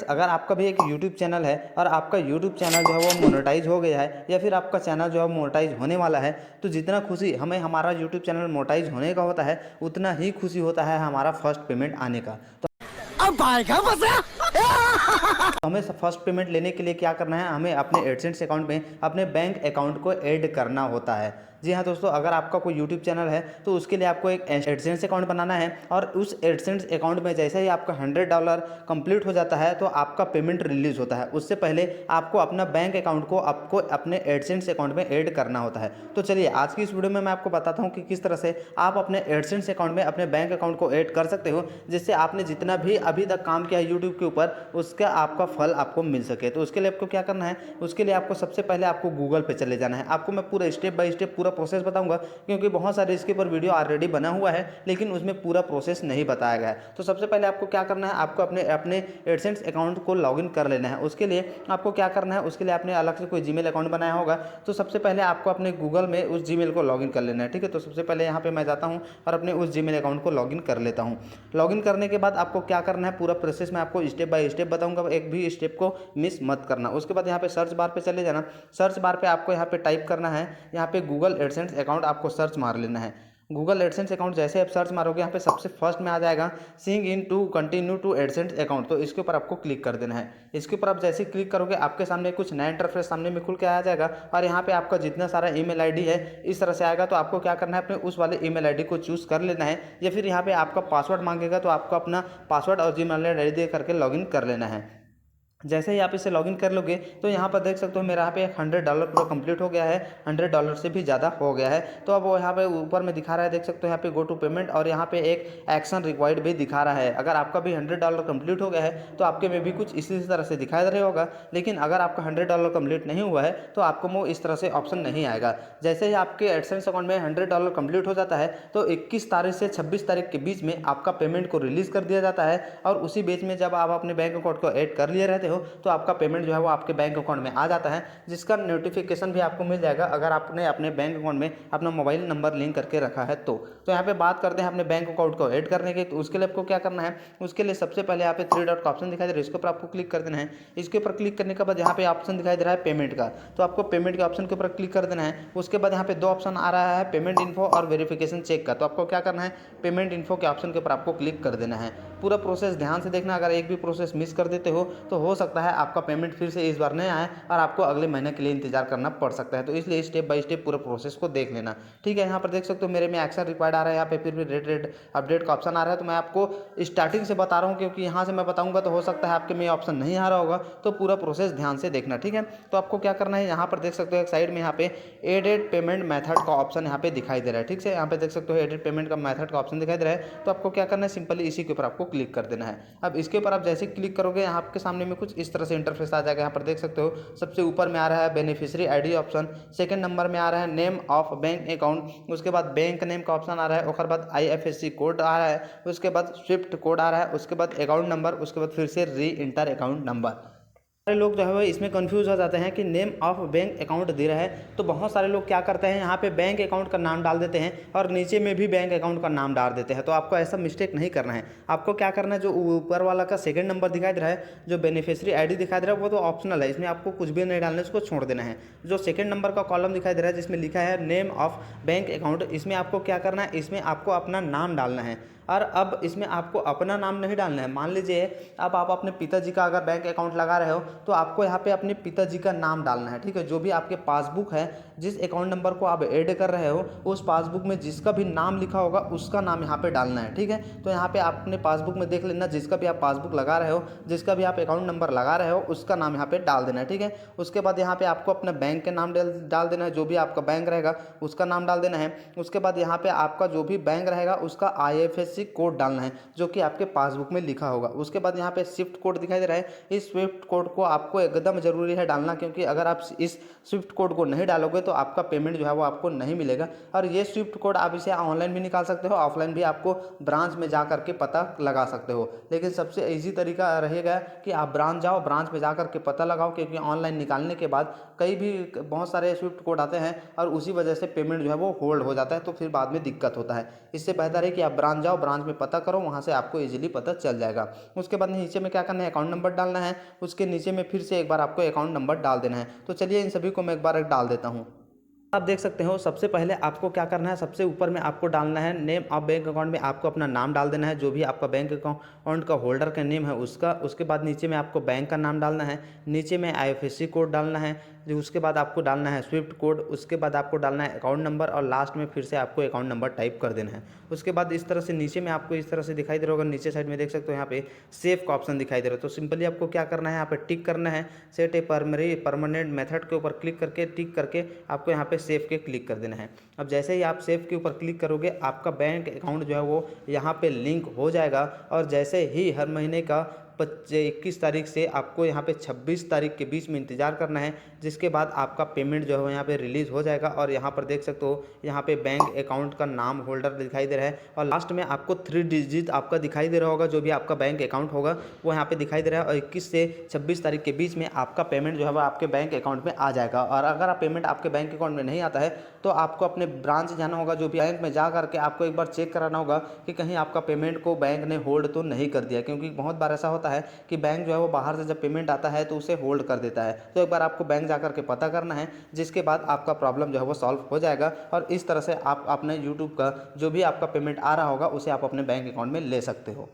अगर आपका भी एक यूट्यूब चैनल है और आपका यूट्यूब चैनल जो है वो मोनेटाइज हो गया है या फिर आपका चैनल जो है मोनेटाइज होने वाला है, तो जितना खुशी हमें हमारा यूट्यूब चैनल मोनेटाइज होने का होता है उतना ही खुशी होता है हमारा फर्स्ट पेमेंट आने का। तो अब आएगा मजा। हमें फर्स्ट पेमेंट लेने के लिए क्या करना है, हमें अपने एडसेंस अकाउंट में अपने बैंक अकाउंट को ऐड करना होता है। जी हाँ दोस्तों, अगर आपका कोई यूट्यूब चैनल है तो उसके लिए आपको एक एडसेंस अकाउंट बनाना है और उस एडसेंस अकाउंट में जैसे ही आपका $100 कंप्लीट हो जाता है तो आपका पेमेंट रिलीज होता है। उससे पहले आपको अपना बैंक अकाउंट को आपको अपने एडसेंस अकाउंट में ऐड करना होता है। तो चलिए आज की इस वीडियो में मैं आपको बताता हूँ कि किस तरह से आप अपने एडसेंस अकाउंट में अपने बैंक अकाउंट को ऐड कर सकते हो, जिससे आपने जितना भी अभी तक काम किया है यूट्यूब के ऊपर उसका आपका फल आपको मिल सके। तो उसके लिए आपको क्या करना है, उसके लिए आपको सबसे पहले आपको गूगल पे चले जाना है। आपको मैं पूरा स्टेप बाय स्टेप पूरा प्रोसेस बताऊंगा क्योंकि बहुत सारे इसके ऊपर वीडियो ऑलरेडी बना हुआ है लेकिन उसमें पूरा प्रोसेस नहीं बताया गया है। तो सबसे पहले आपको क्या करना है, आपको अपने अपने एडसेंस अकाउंट को लॉगिन कर लेना है। उसके लिए आपको क्या करना है, उसके लिए आपने अलग से कोई जीमेल अकाउंट बनाया होगा तो सबसे पहले आपको अपने गूगल में उस जीमेल को लॉगिन कर लेना है। ठीक है, तो सबसे पहले यहाँ पे मैं जाता हूँ और अपने उस जीमेल अकाउंट को लॉगिन कर लेता हूँ। लॉगिन करने के बाद आपको क्या करना है, पूरा प्रोसेस मैं आपको स्टेप बाय स्टेप बताऊंगा, एक भी स्टेप को मिस मत करना। उसके बाद यहाँ पे सर्च बार पे चले जाना। सर्च बार पे आपको यहाँ पे टाइप करना है, यहाँ पे गूगल एडसेंस अकाउंट आपको सर्च मार लेना है। गूगल एडसेंस अकाउंट जैसे आप सर्च मारोगे यहाँ पे सबसे फर्स्ट में आ जाएगा सिंग in to continue to AdSense account, तो इसके ऊपर आपको क्लिक कर देना है। इसके ऊपर आप जैसे ही क्लिक करोगे आपके सामने कुछ नया इंटरफेस सामने में खुल के आ जाएगा और यहाँ पे आपका जितना सारा ईमेल आईडी है इस तरह से आएगा। तो आपको क्या करना है, अपने उस वाले ईमेल आईडी को चूज कर लेना है या फिर यहाँ पे आपका पासवर्ड मांगेगा तो आपको अपना पासवर्ड और जीमेल आईडी दे करके लॉगिन कर लेना है। जैसे ही आप इसे लॉगिन कर लोगे तो यहाँ पर देख सकते हो मेरा यहाँ पे $100 पूरा कंप्लीट हो गया है, $100 से भी ज़्यादा हो गया है। तो अब वो यहाँ पे ऊपर में दिखा रहा है, देख सकते हो यहाँ पे गो टू पेमेंट और यहाँ पे एक एक्शन रिक्वायर्ड भी दिखा रहा है। अगर आपका भी $100 कंप्लीट हो गया है तो आपके में भी कुछ इसी तरह से दिखाई दे रहा होगा, लेकिन अगर आपका $100 कंप्लीट नहीं हुआ है तो आपको वो इस तरह से ऑप्शन नहीं आएगा। जैसे ही आपके एडसेंस अकाउंट में $100 कंप्लीट हो जाता है तो 21 तारीख से 26 तारीख के बीच में आपका पेमेंट को रिलीज कर दिया जाता है और उसी बीच में जब आप अपने बैंक अकाउंट को ऐड कर लिए रहते हो तो आपका पेमेंट जो है वो आपके बैंक अकाउंट में आ जाता है, जिसका नोटिफिकेशन भी आपको मिल जाएगा अगर आपने अपने बैंक अकाउंट में अपना मोबाइल नंबर लिंक करके रखा है। तो यहाँ पे बात करते हैं अपने बैंक अकाउंट को ऐड करने की। तो उसके लिए आपको क्या करना है, उसके लिए सबसे पहले यहाँ पे 3 डॉट का ऑप्शन दिखाई दे रहा है, इसके ऊपर आपको क्लिक कर देना है। इसके ऊपर क्लिक करने के बाद यहाँ पे ऑप्शन दिखाई दे रहा है पेमेंट का, तो आपको पेमेंट के ऑप्शन के ऊपर क्लिक कर देना है। उसके बाद यहाँ पे 2 ऑप्शन आ रहा है, पेमेंट इन्फो और वेरिफिकेशन चेक का। तो आपको क्या करना है, पेमेंट इन्फो के ऑप्शन के ऊपर आपको क्लिक कर देना है। पूरा प्रोसेस ध्यान से देखना, अगर एक भी प्रोसेस मिस कर देते हो तो हो सकता है आपका पेमेंट फिर से इस बार नहीं आए और आपको अगले महीने के लिए इंतजार करना पड़ सकता है। तो इसलिए स्टेप बाय स्टेप पूरा प्रोसेस को देख लेना। ठीक है, यहाँ पर देख सकते हो मेरे में एक्शन रिक्वायर्ड आ रहा है, यहाँ पे फिर भी रेड अपडेट का ऑप्शन आ रहा है। तो मैं आपको स्टार्टिंग से बता रहा हूँ क्योंकि यहाँ से मैं बताऊँगा तो हो सकता है आपके में ऑप्शन नहीं आ रहा होगा, तो पूरा प्रोसेस ध्यान से देखना। ठीक है, तो आपको क्या करना है, यहाँ पर देख सकते हो एक साइड में यहाँ पे एडेड पेमेंट मेथड का ऑप्शन यहाँ पे दिखाई दे रहा है। ठीक है, यहाँ पे देख सकते हो एडेड पेमेंट का मेथड का ऑप्शन दिखाई दे रहा है। तो आपको क्या करना है, सिंपली इसी के ऊपर आपको क्लिक कर देना है। अब इसके ऊपर आप जैसे क्लिक करोगे यहाँ आपके सामने में कुछ इस तरह से इंटरफेस आ जाएगा। यहाँ पर देख सकते हो सबसे ऊपर में आ रहा है beneficiary ID option, second number में आ रहा है नेम ऑफ बैंक अकाउंट, उसके बाद बैंक नेम का ऑप्शन आ रहा है, उसके बाद IFSC कोड आ रहा है, उसके बाद स्विफ्ट कोड आ रहा है, उसके बाद अकाउंट नंबर, उसके बाद फिर से री इंटर अकाउंट नंबर। सारे लोग जो है वो इसमें कंफ्यूज हो जाते हैं कि नेम ऑफ बैंक अकाउंट दे रहा है, तो बहुत सारे लोग क्या करते हैं यहाँ पे बैंक अकाउंट का नाम डाल देते हैं और नीचे में भी बैंक अकाउंट का नाम डाल देते हैं। तो आपको ऐसा मिस्टेक नहीं करना है। आपको क्या करना है, जो ऊपर वाला का सेकंड नंबर दिखाई दे रहा है, जो बेनिफिशियरी आईडी दिखाई दे रहा है, वो तो ऑप्शनल है, इसमें आपको कुछ भी नहीं डालना है, उसको छोड़ देना है। जो सेकंड नंबर का कॉलम दिखाई दे रहा है जिसमें लिखा है नेम ऑफ बैंक अकाउंट, इसमें आपको क्या करना है, इसमें आपको अपना नाम डालना है। और अब इसमें आपको अपना नाम नहीं डालना है। मान लीजिए अब आप अपने पिताजी का अगर बैंक अकाउंट लगा रहे हो तो आपको यहाँ पे अपने पिताजी का नाम डालना है। ठीक है, जो भी आपके पासबुक है, जिस अकाउंट नंबर को आप ऐड कर रहे हो उस पासबुक में जिसका भी नाम लिखा होगा उसका नाम यहाँ पे डालना है। ठीक है, तो यहाँ पे आप अपने पासबुक में देख लेना, जिसका भी आप पासबुक लगा रहे हो, जिसका भी आप अकाउंट नंबर लगा रहे हो उसका नाम यहाँ पे डाल देना है। ठीक है, उसके बाद यहाँ पे आपको अपना बैंक के नाम डाल देना है, जो भी आपका बैंक रहेगा उसका नाम डाल देना है। उसके बाद यहाँ पे आपका जो भी बैंक रहेगा उसका IFSC कोड डालना है जो कि आपके पासबुक में लिखा होगा। उसके बाद यहाँ पे स्विफ्ट कोड दिखाई दे रहा है, इस स्विफ्ट कोड को आपको एकदम जरूरी है डालना, क्योंकि अगर आप इस स्विफ्ट कोड को नहीं डालोगे तो आपका पेमेंट जो है वो आपको नहीं मिलेगा। और ये स्विफ्ट कोड आप इसे ऑनलाइन भी निकाल सकते हो, ऑफलाइन भी आपको ब्रांच में जा करके पता लगा सकते हो, लेकिन सबसे ईजी तरीका रहेगा कि आप ब्रांच जाओ, ब्रांच में जा करके पता लगाओ, क्योंकि ऑनलाइन निकालने के बाद कई भी बहुत सारे स्विफ्ट कोड आते हैं और उसी वजह से पेमेंट जो है वो होल्ड हो जाता है, तो फिर बाद में दिक्कत होता है। इससे बेहतर है कि आप ब्रांच जाओ, ब्रांच में पता करो, वहाँ से आपको ईजिली पता चल जाएगा। उसके बाद नीचे में क्या करना है, अकाउंट नंबर डालना है। उसके नीचे में फिर से एक बार आपको अकाउंट नंबर डाल देना है। तो चलिए इन सभी को मैं एक बार डाल देता हूँ। आप देख सकते हो सबसे पहले आपको क्या करना है, सबसे ऊपर में आपको डालना है नेम ऑफ बैंक अकाउंट में आपको अपना नाम डाल देना है, जो भी आपका बैंक अकाउंट का होल्डर का नेम है उसका। उसके बाद नीचे में आपको बैंक का नाम डालना है, नीचे में IFSC कोड डालना है, जो उसके बाद आपको डालना है स्विफ्ट कोड, उसके बाद आपको डालना है अकाउंट नंबर और लास्ट में फिर से आपको अकाउंट नंबर टाइप कर देना है। उसके बाद इस तरह से नीचे में आपको इस तरह से दिखाई दे रहा होगा, नीचे साइड में देख सकते हो यहाँ पे सेव का ऑप्शन दिखाई दे रहा है। तो सिंपली आपको क्या करना है, यहाँ पे टिक करना है, सेट ए परमानेंट मेथड के ऊपर क्लिक करके टिक करके आपको यहाँ पे सेव के क्लिक कर देना है। अब जैसे ही आप सेव के ऊपर क्लिक करोगे आपका बैंक अकाउंट जो है वो यहाँ पे लिंक हो जाएगा। और जैसे ही हर महीने का 21 तारीख से आपको यहाँ पे 26 तारीख के बीच में इंतज़ार करना है, जिसके बाद आपका पेमेंट जो है यहाँ पे रिलीज़ हो जाएगा। और यहाँ पर देख सकते हो यहाँ पे बैंक अकाउंट का नाम होल्डर दिखाई दे रहा है और लास्ट में आपको 3 डिजिट आपका दिखाई दे रहा होगा, जो भी आपका बैंक अकाउंट होगा वो यहाँ पे दिखाई दे रहा है। और 21 से 26 तारीख के बीच में आपका पेमेंट जो है वो आपके बैंक अकाउंट में आ जाएगा। और अगर आप पेमेंट आपके बैंक अकाउंट में नहीं आता है तो आपको अपने ब्रांच जाना होगा, जो भी बैंक में जा करके आपको एक बार चेक कराना होगा कि कहीं आपका पेमेंट को बैंक ने होल्ड तो नहीं कर दिया, क्योंकि बहुत बार ऐसा होता है कि बैंक जो है वो बाहर से जब पेमेंट आता है तो उसे होल्ड कर देता है। तो एक बार आपको बैंक जा करके पता करना है, जिसके बाद आपका प्रॉब्लम जो है वो सॉल्व हो जाएगा। और इस तरह से आप अपने यूट्यूब का जो भी आपका पेमेंट आ रहा होगा उसे आप अपने बैंक अकाउंट में ले सकते हो।